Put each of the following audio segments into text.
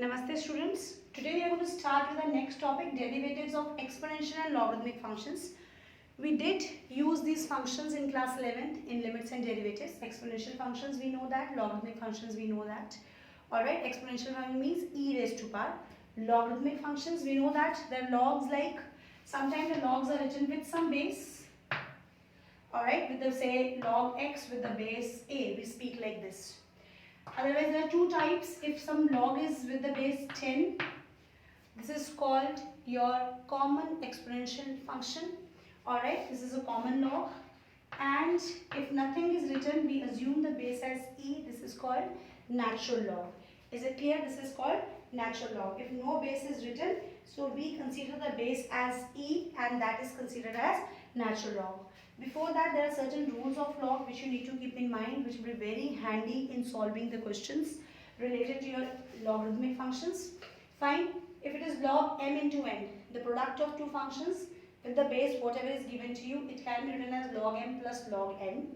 Namaste students. Today we are going to start with the next topic, derivatives of exponential and logarithmic functions. We did use these functions in class 11th in limits and derivatives. Exponential functions we know that, logarithmic functions we know that. Alright, exponential function means e raised to power. Logarithmic functions we know that their logs, like sometimes the logs are written with some base. Alright, with the say log x with the base a, we speak like this. Otherwise, there are two types. If some log is with the base 10, this is called your common exponential function. Alright, this is a common log. And if nothing is written, we assume the base as e. This is called natural log. Is it clear? This is called natural log. If no base is written, so we consider the base as e, and that is considered as natural log. Before that, there are certain rules of log which you need to keep in mind, which will be very handy in solving the questions related to your logarithmic functions. Fine. If it is log m into n, the product of two functions with the base whatever is given to you, it can be written as log m plus log n.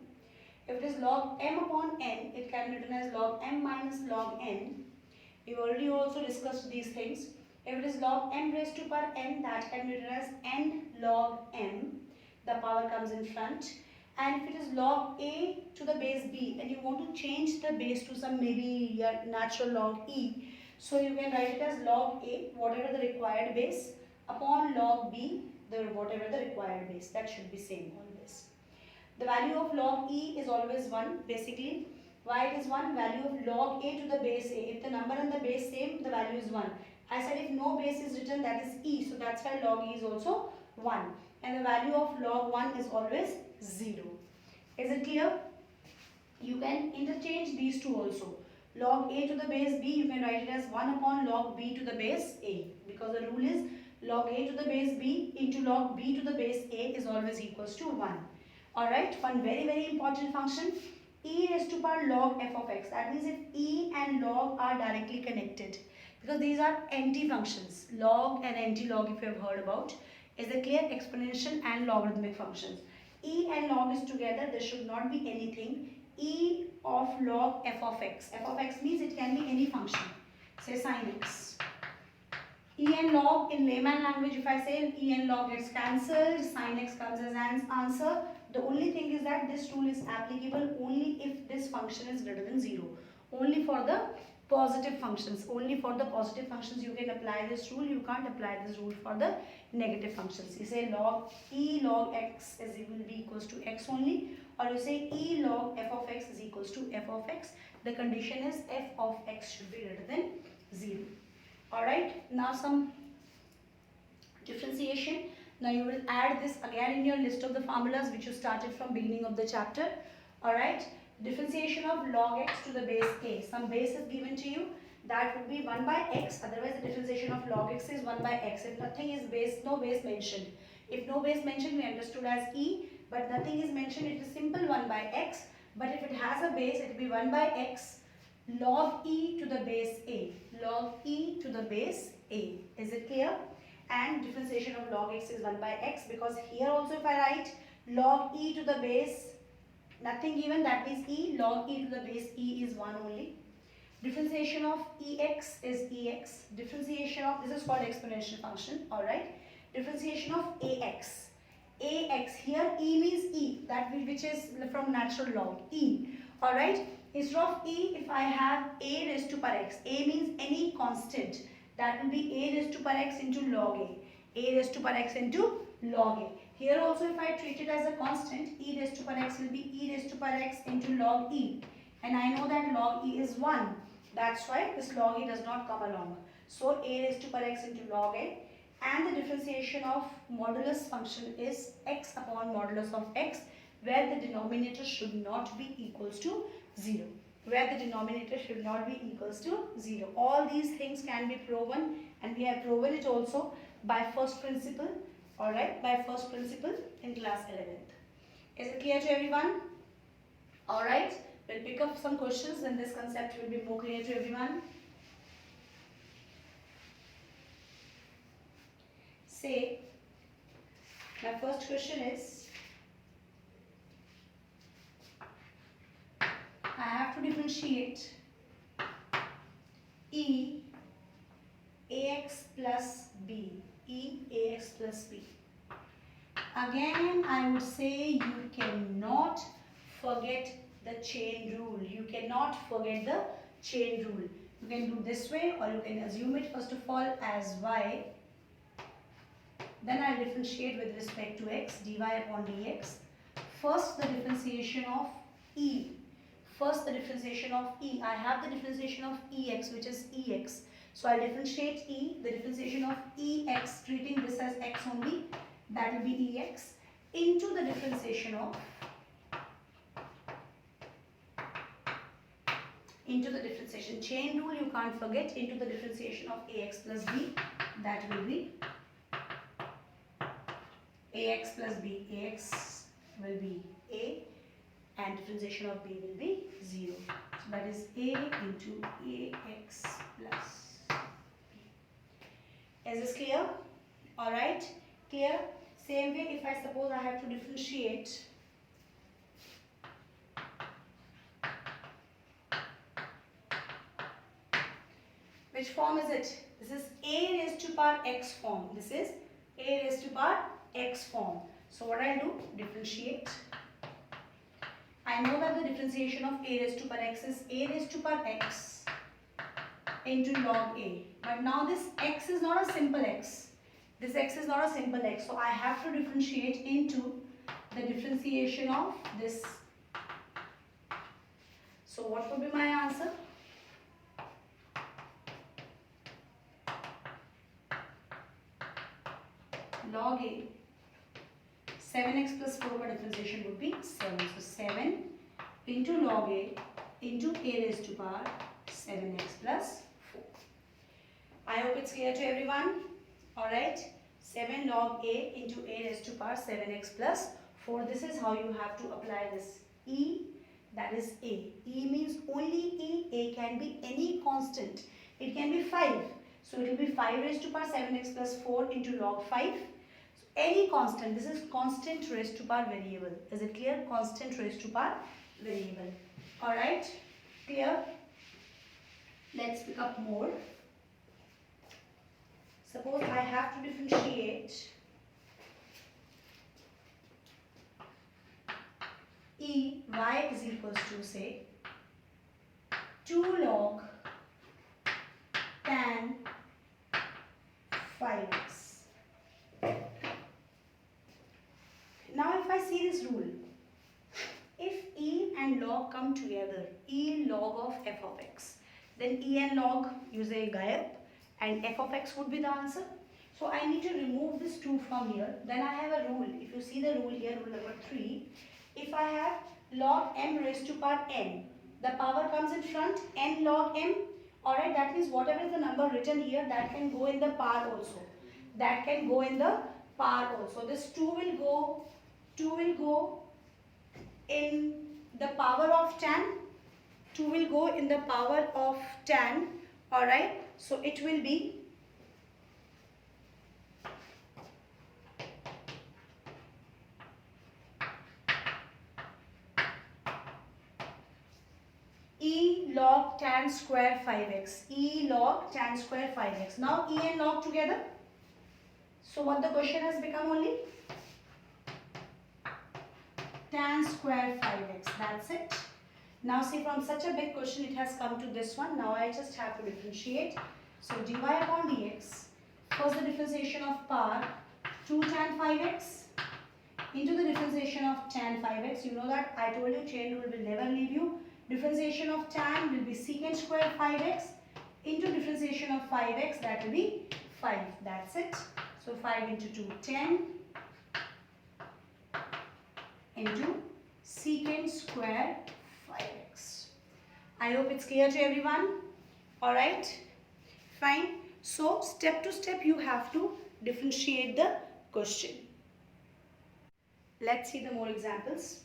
If it is log m upon n, it can be written as log m minus log n. We've already also discussed these things. If it is log m raised to power n, that can be written as n log m. The power comes in front. And if it is log a to the base b and you want to change the base to some maybe natural log e, so you can write it as log a, whatever the required base, upon log b, whatever the required base. That should be same always. The value of log e is always 1 basically. Why it is 1? Value of log a to the base a. If the number and the base same, the value is 1. I said if no base is written, that is e. So that's why log e is also 1. And the value of log 1 is always 0. Is it clear? You can interchange these two also. Log a to the base b, you can write it as 1 upon log b to the base a. Because the rule is log a to the base b into log b to the base a is always equals to 1. Alright, one very important function, e raised to power log f of x. That means if e and log are directly connected. Because these are anti-functions. Log and anti-log, if you have heard about. Is it clear? Exponential and logarithmic functions. E and log is together, there should not be anything. E of log f of x. F of x means it can be any function. Say sin x. E and log in layman language, if I say e and log gets cancelled, sin x comes as an answer. The only thing is that this rule is applicable only if this function is greater than 0. Only for the positive functions. Only for the positive functions you can apply this rule. You can't apply this rule for the negative functions. You say log e log x will be equals to x only, or you say e log f of x is equals to f of x. The condition is f of x should be greater than 0. Alright, now some differentiation. Now you will add this again in your list of the formulas which you started from beginning of the chapter. Alright, differentiation of log x to the base a. Some base is given to you. That would be 1 by x. Otherwise the differentiation of log x is 1 by x. If nothing is base, no base mentioned. If no base mentioned, we understood as e. But nothing is mentioned, it is simple 1 by x. But if it has a base, it will be 1 by x log e to the base a. Log e to the base a. Is it clear? And differentiation of log x is 1 by x, because here also if I write log e to the base, nothing given, that means e, log e to the base e is 1 only. Differentiation of ex is ex. Differentiation of, this is called exponential function, alright. Differentiation of ax. Ax, here e means e, that which is from natural log, e, alright. Instead of e, if I have a raised to power x, a means any constant, that will be a raised to power x into log a raised to power x into log a. Here also if I treat it as a constant, e raised to power x will be e raised to power x into log e. And I know that log e is 1. That's why this log e does not come along. So a raised to power x into log a. And the differentiation of modulus function is x upon modulus of x, where the denominator should not be equals to 0. Where the denominator should not be equals to 0. All these things can be proven, and we have proven it also by first principle. Alright, by first principle in class 11th. Is it clear to everyone? Alright, we'll pick up some questions and this concept will be more clear to everyone. Say, my first question is, I have to differentiate e ax plus b, ax plus b. Again, I would say you cannot forget the chain rule. You cannot forget the chain rule. You can do this way, or you can assume it first of all as y. Then I'll differentiate with respect to x, dy upon dx. First, the differentiation of e. First, the differentiation of e. I have the differentiation of ex, which is ex. So I'll differentiate e, the differentiation of ex, treating this as x only, that will be ex, into the differentiation of, chain rule you can't forget, into the differentiation of ax plus b, that will be ax plus b. Ax will be a, and differentiation of b will be 0. So that is a into ax plus b. Is this clear? Alright, clear? Same way, if I suppose I have to differentiate which form is it? This is a raised to power x form. This is a raised to power x form. So what I'll do? Differentiate. I know that the differentiation of a raised to power x is a raised to power x into log a. But now this x is not a simple x. This x is not a simple x. So I have to differentiate into the differentiation of this. So what would be my answer? Log a. 7x plus 4 by differentiation would be 7. So 7 into log a into a raised to power 7x plus 4. I hope it's clear to everyone. Alright. 7 log a into a raised to power 7x plus 4. This is how you have to apply this. E, that is a. E means only e. A can be any constant. It can be 5. So it will be 5 raised to power 7x plus 4 into log 5. Any constant. This is constant raised to power variable. Is it clear? Constant raised to power variable. Alright? Clear? Let's pick up more. Suppose I have to differentiate y is equals to, say, 2 log tan 5x. Now if I see this rule, if e and log come together, e log of f of x, then e and log, you say gayab, and f of x would be the answer. So I need to remove this 2 from here. Then I have a rule. If you see the rule here, rule number 3, if I have log m raised to power n, the power comes in front, n log m. Alright, that means whatever is the number written here, that can go in the power also. That can go in the power also. This 2 will go in the power of tan. 2 will go in the power of tan. Alright, so it will be e log tan square 5x. E log tan square 5x. Now e and log together. So what the question has become only? Tan square 5x. That's it. Now see, from such a big question it has come to this one. Now I just have to differentiate. So dy upon dx. First the differentiation of power 2 tan 5x into the differentiation of tan 5x. You know that I told you chain rule will never leave you. Differentiation of tan will be secant square 5x into differentiation of 5x, that will be 5. That's it. So 5 into 2, 10 into secant square 5x. I hope it's clear to everyone. Alright, fine. So step to step you have to differentiate the question. Let's see the more examples.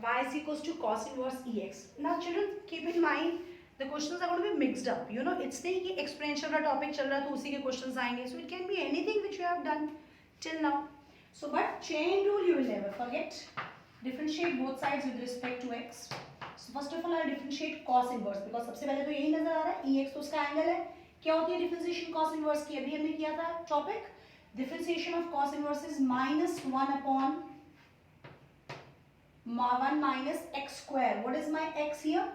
Y is equals to cos inverse ex. Now children, keep in mind the questions are going to be mixed up. You know, it's नहीं कि exponential का topic चल रहा तो उसी के questions आएंगे. So it can be anything which you have done till now. So but chain rule you will never forget. Differentiate both sides with respect to x. So first of all I'll differentiate cos inverse because सबसे पहले तो यही नजर आ रहा है ex तो उसका angle है. क्या होती है डिफरेंशिएशन कॉस इनवर्स की? अभी हमने किया था topic, differentiation of cos inverse is -1 upon 1 minus x square. What is my x here?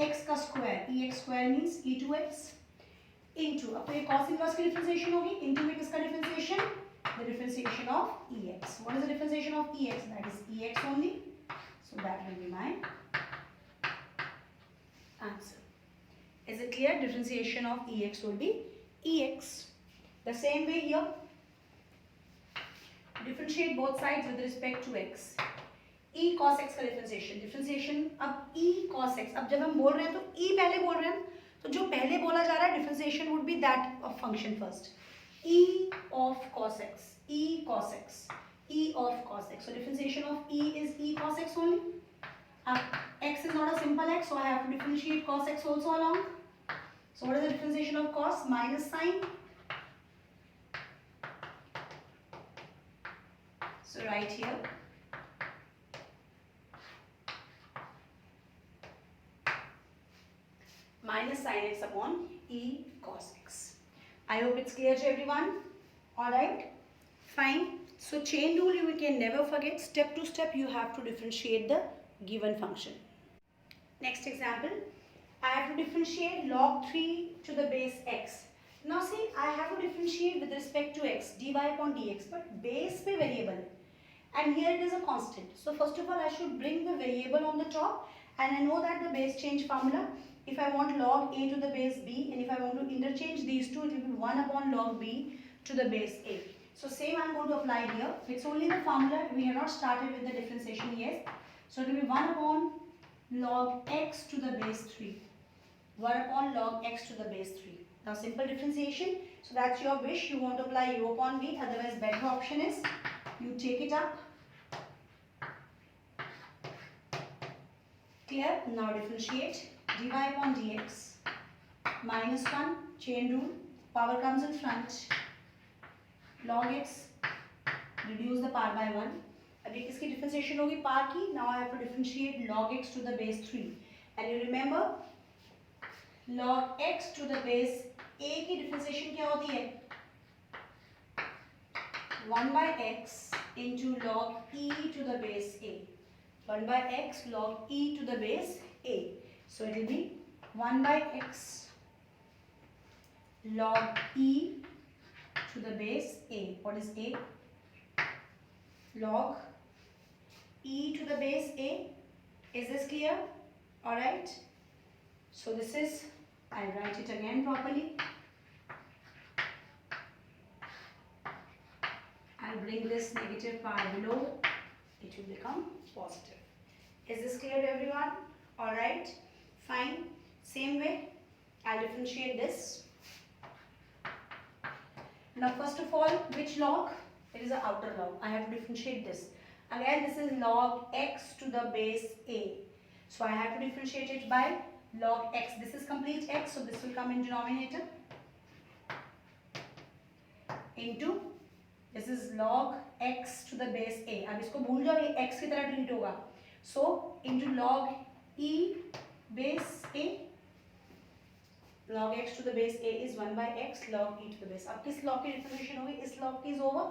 ex का square. ex square means e2x into, अब तो ये cos inverse की differentiation होगी, into में किसका differentiation? The differentiation of ex. What is the differentiation of ex? That is ex only. So that will be my answer. Is it clear? Differentiation of ex will be ex. The same way here. Differentiate both sides with respect to x. E cos x का differentiation अब E cos x, अब जब हम बोल रहे हैं तो E पहले बोल रहे हैं, तो जो पहले बोला जा रहा है differentiation would be that of function first, E of cos x, E cos x, E of cos x. So differentiation of E is E cos x only. X is not a simple x, so I have to differentiate cos x also along. So what is the differentiation of cos? Minus sign. So right here. Minus sin x upon E cos x. I hope it's clear to everyone. Alright, fine. So chain rule you can never forget. Step to step you have to differentiate the given function. Next example, I have to differentiate log 3 to the base x. Now see, I have to differentiate with respect to x, dy upon dx, but base पे variable and here it is a constant. So first of all I should bring the variable on the top, and I know that the base change formula, if I want log a to the base b, and if I want to interchange these two, it will be 1 upon log b to the base a. So same I am going to apply here. It's only the formula, we have not started with the differentiation yet. So it will be 1 upon log x to the base 3. 1 upon log x to the base 3. Now simple differentiation. So that's your wish. You want to apply u upon v. Otherwise better option is you take it up. Clear? Now differentiate. dy upon dx. Minus 1. Chain rule. Power comes in front. Log x. Reduce the power by 1. अब ये किसकी differentiation होगी? Power की. Now I have to differentiate log x to the base 3. And you remember log x to the base a की differentiation क्या होती है? 1 by x into log e to the base a. 1 by x log e to the base a. So it will be 1 by x log e to the base a. What is a? Log e to the base a. Is this clear? Alright. So this is, I'll write it again properly. I'll bring this negative part below. It will become positive. Is this clear to everyone? Alright. Fine. Same way, I'll differentiate this. Now first of all, which log? It is an outer log. I have to differentiate this. Again, this is log x to the base a. So I have to differentiate it by log x. This is complete x, so this will come in denominator. Into, this is log x to the base a. अब इसको भूल जाओ, ये x की तरह treat होगा. So into log e base a. Log x to the base a is 1 by x log e to the base. अब किस log की differentiation होगी? इस log की is over.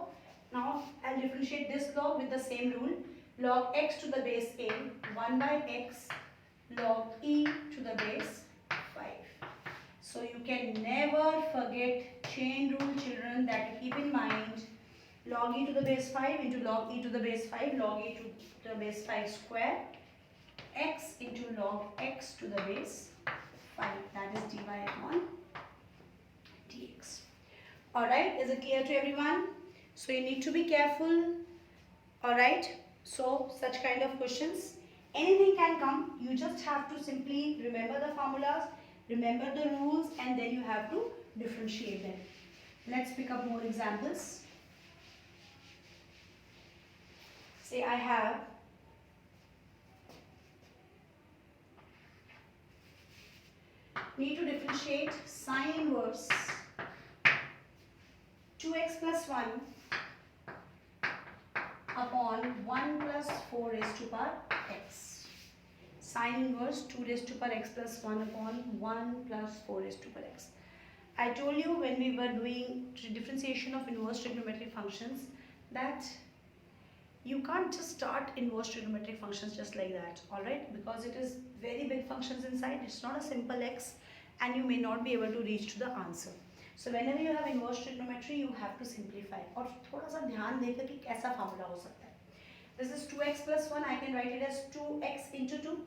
Now I'll differentiate this log with the same rule. Log x to the base a, 1 by x log e to the base 5. So you can never forget chain rule, children, that you keep in mind. Log e to the base 5 into log e to the base 5, log e to the base 5 square, x into log x to the base 5. That is dy upon dx. Alright, is it clear to everyone? So you need to be careful. Alright, so such kind of questions, anything can come. You just have to simply remember the formulas, remember the rules, and then you have to differentiate them. Let's pick up more examples. Say I have need to differentiate sine inverse 2x plus 1 upon 1 plus 4 raised to power x. Sine inverse 2 raised to power x plus 1 upon 1 plus 4 raised to power x. I told you when we were doing differentiation of inverse trigonometric functions that you can't just start inverse trigonometric functions just like that, alright, because it is very big functions inside. It's not a simple x and you may not be able to reach to the answer. So whenever you have inverse trigonometry, you have to simplify. और थोड़ा सा ध्यान देकर कि कैसा formula हो सकता है. This is 2x plus 1. I can write it as 2x into 2.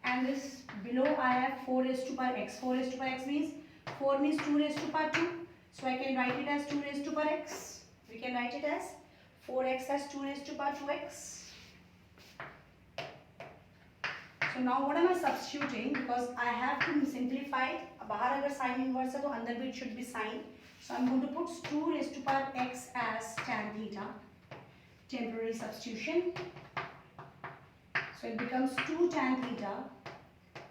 And this below I have 4 raised to power x. 4 raised to power x means 4 means 2 raised to power 2. So I can write it as 2 raised to power x. We can write it as 4x as 2 raised to power 2x. So now what am I substituting? Because I have to simplify it. बाहर अगर sin inverse है तो अंदर भी it should be sin. So I'm going to put 2 raised to power x as tan theta. Temporary substitution. So it becomes 2 tan theta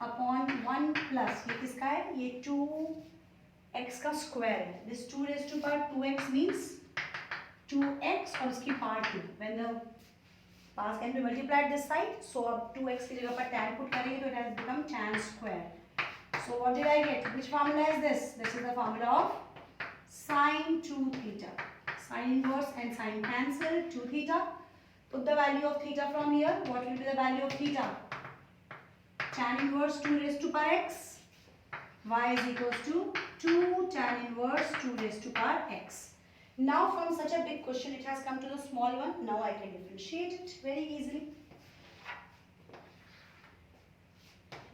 upon 1 plus. ये किसका है? ये 2x का square है. This 2 raised to power 2x means 2x और इसकी power 2. When the powers can be multiplied this side, so अब 2x की जगह पर tan put करेंगे तो it has become tan square. So what did I get? Which formula is this? This is the formula of sine 2 theta. Sine inverse and sine cancel 2 theta. Put the value of theta from here. What will be the value of theta? Tan inverse 2 raised to power x. Y is equals to 2 tan inverse 2 raised to power x. Now from such a big question it has come to the small one. Now I can differentiate it very easily.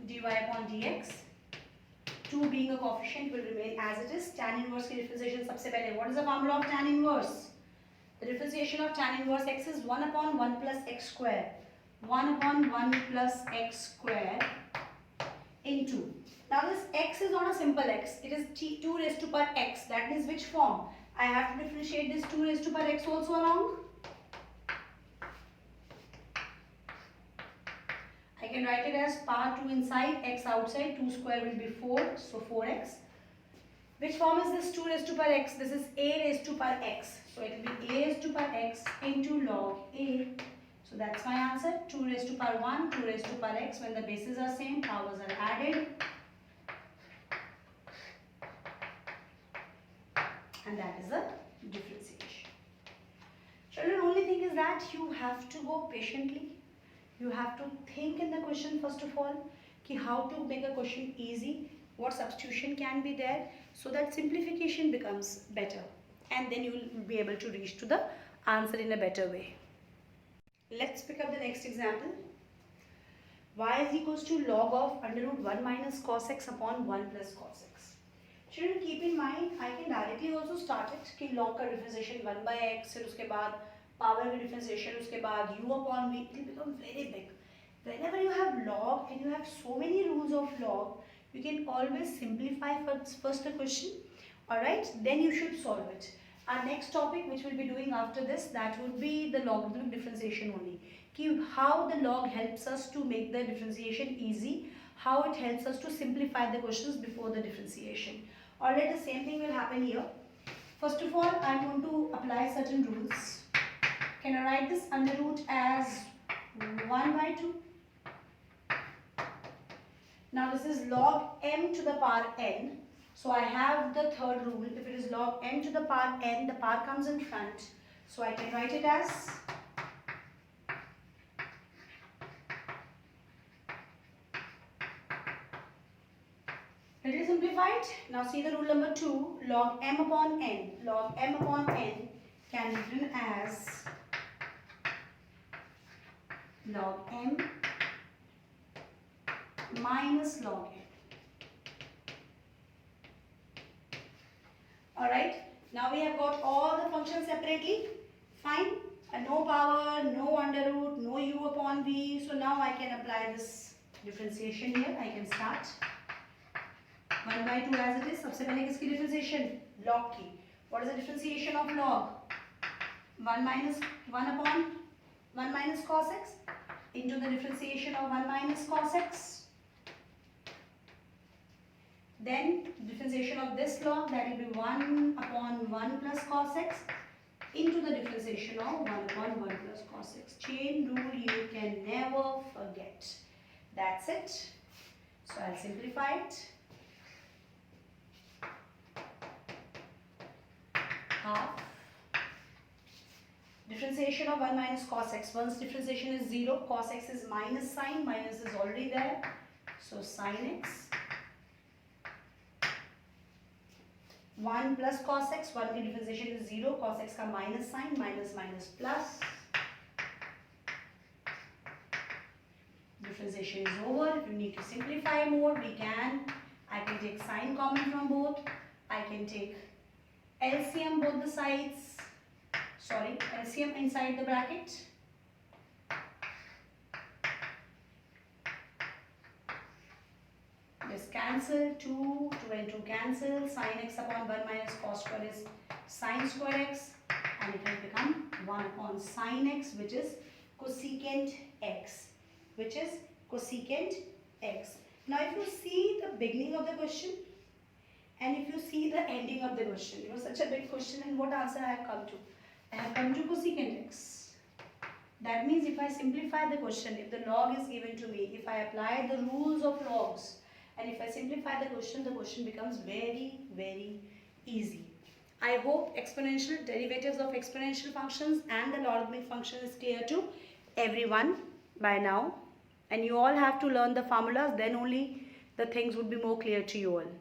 dy upon dx. 2 being a coefficient will remain as it is. Tan inverse की differentiation सबसे पहले. What is the formula of tan inverse? The differentiation of tan inverse x is 1 upon 1 plus x square. 1 upon 1 plus x square into. Now this x is not a simple x. It is 2 raised to power x. That means which form? I have to differentiate this 2 raised to power x also along. I can write it as power 2 inside, x outside, 2 square will be 4, so 4x. Which form is this 2 raised to power x? This is a raised to power x. So it will be a raised to power x into log a. So that's my answer. 2 raised to power 1, 2 raised to power x. When the bases are same, powers are added. And that is the differentiation. Children, only thing is that you have to go patiently. You have to think in the question first of all, कि how to make a question easy, what substitution can be there, so that simplification becomes better. And then you will be able to reach to the answer in a better way. Let's pick up the next example. Y is equals to log of under root 1 minus cos x upon 1 plus cos x. Children, keep in mind, I can directly also start it कि log का differentiation 1 by x, फिर उसके बाद power का differentiation, उसके बाद u upon v, it will become very big. Whenever you have log and you have so many rules of log, you can always simplify first the question, alright, then you should solve it. Our next topic which we'll be doing after this, that would be the logarithmic differentiation only. How the log helps us to make the differentiation easy, how it helps us to simplify the questions before the differentiation. Alright, the same thing will happen here. First of all, I'm going to apply certain rules. Can I write this under root as 1 by 2? Now this is log m to the power n. So I have the third rule. If it is log m to the power n, the power comes in front. So I can write it as little simplified. Now see the rule number 2. Log m upon n. Log m upon n can be written as log m minus log n. Alright, now we have got all the functions separately. Fine. No power, no under root, no u upon v. So now I can apply this differentiation here. I can start. 1 by 2 as it is. सबसे पहले किसकी differentiation? Log की. What is the differentiation of log? 1 minus 1 upon 1 minus cos x into the differentiation of 1 minus cos x. Then differentiation of this log, that will be 1 upon 1 plus cos x into the differentiation of 1 upon 1 plus cos x. Chain rule you can never forget. That's it. So I'll simplify it. Half. Differentiation of 1 minus cos x. Once differentiation is 0, cos x is minus sign. Minus is already there. So sin x. 1 plus cos x. 1 की differentiation is 0. Cos x का minus sign. Minus minus plus. Differentiation is over. If you need to simplify more, we can. I can take sine common from both. I can take LCM both the sides. Sorry, LCM inside the bracket. Just cancel 2 and 2 cancel. Sin x upon 1 minus cos square is sin square x, and it will become 1 upon sin x, which is cosecant x. Which is cosecant x. Now, if you see the beginning of the question and if you see the ending of the question, it was such a big question, and what answer I have come to? I have come to cosecant x. That means if I simplify the question, if the log is given to me, if I apply the rules of logs, and if I simplify the question becomes very, very easy. I hope exponential derivatives of exponential functions and the logarithmic function is clear to everyone by now. And you all have to learn the formulas, then only the things would be more clear to you all.